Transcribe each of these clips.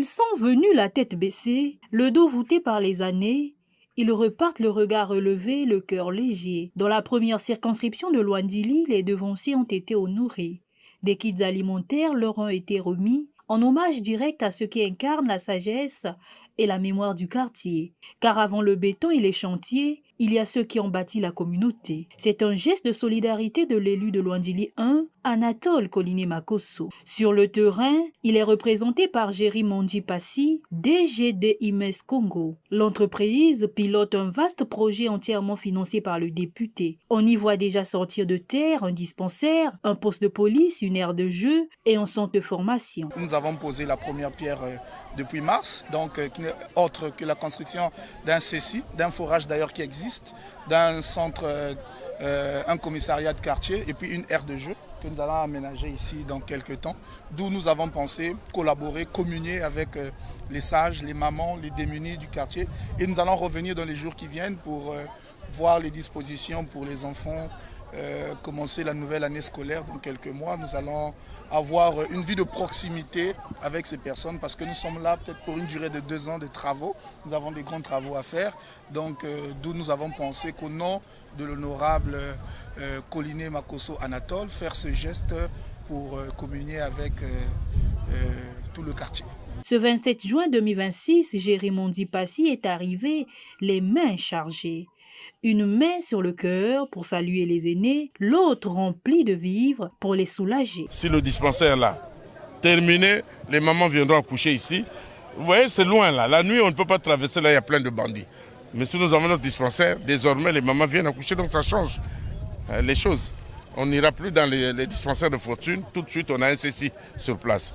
sont venus la tête baissée, le dos voûté par les années. Ils repartent le regard relevé, le cœur léger. Dans la première circonscription de Luandili, les devanciers ont été honorés. Des kits alimentaires leur ont été remis en hommage direct à ceux qui incarnent la sagesse et la mémoire du quartier. Car avant le béton et les chantiers, il y a ceux qui ont bâti la communauté. C'est un geste de solidarité de l'élu de Luandili 1, Anatole Koliné Makosso. Sur le terrain, il est représenté par Jerry Mondi Passi, DG de Imes Congo. L'entreprise pilote un vaste projet entièrement financé par le député. On y voit déjà sortir de terre un dispensaire, un poste de police, une aire de jeu et un centre de formation. Nous avons posé la première pierre depuis mars, donc qui n'est autre que la construction d'un CECI, d'un forage d'ailleurs qui existe, d'un centre, un commissariat de quartier et puis une aire de jeu que nous allons aménager ici dans quelques temps, d'où nous avons pensé collaborer, communier avec les sages, les mamans, les démunis du quartier. Et nous allons revenir dans les jours qui viennent pour voir les dispositions pour les enfants, commencer la nouvelle année scolaire dans quelques mois. Nous allons avoir une vie de proximité avec ces personnes parce que nous sommes là peut-être pour une durée de 2 ans de travaux. Nous avons des grands travaux à faire, donc d'où nous avons pensé qu'au nom de l'honorable Koliné Makosso Anatole, faire ce geste pour communier avec tout le quartier. Ce 27 juin 2026, Jérémondi Passi est arrivé les mains chargées. Une main sur le cœur pour saluer les aînés, l'autre remplie de vivres pour les soulager. Si le dispensaire là, terminé, les mamans viendront accoucher ici. Vous voyez, c'est loin là. La nuit, on ne peut pas traverser là, il y a plein de bandits. Mais si nous avons notre dispensaire, désormais, les mamans viennent accoucher, donc ça change les choses. On n'ira plus dans les dispensaires de fortune. Tout de suite, on a un CECI sur place.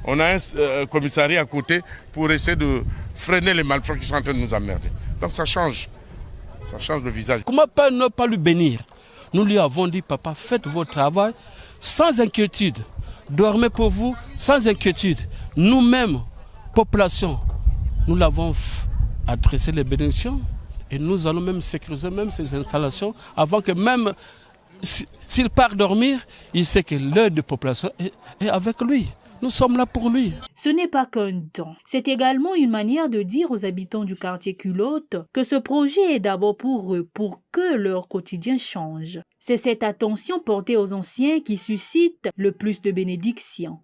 On a un commissariat à côté pour essayer de freiner les malfrats qui sont en train de nous emmerder. Donc ça change. Ça change le visage. Comment ne pas lui bénir? Nous lui avons dit, papa, faites votre travail sans inquiétude. Dormez pour vous sans inquiétude. Nous-mêmes, population, nous l'avons adressé les bénédictions et nous allons même sécuriser même ces installations avant que même s'il part dormir, il sait que l'heure de population est avec lui. Nous sommes là pour lui. Ce n'est pas qu'un don. C'est également une manière de dire aux habitants du quartier Culotte que ce projet est d'abord pour eux, pour que leur quotidien change. C'est cette attention portée aux anciens qui suscite le plus de bénédictions.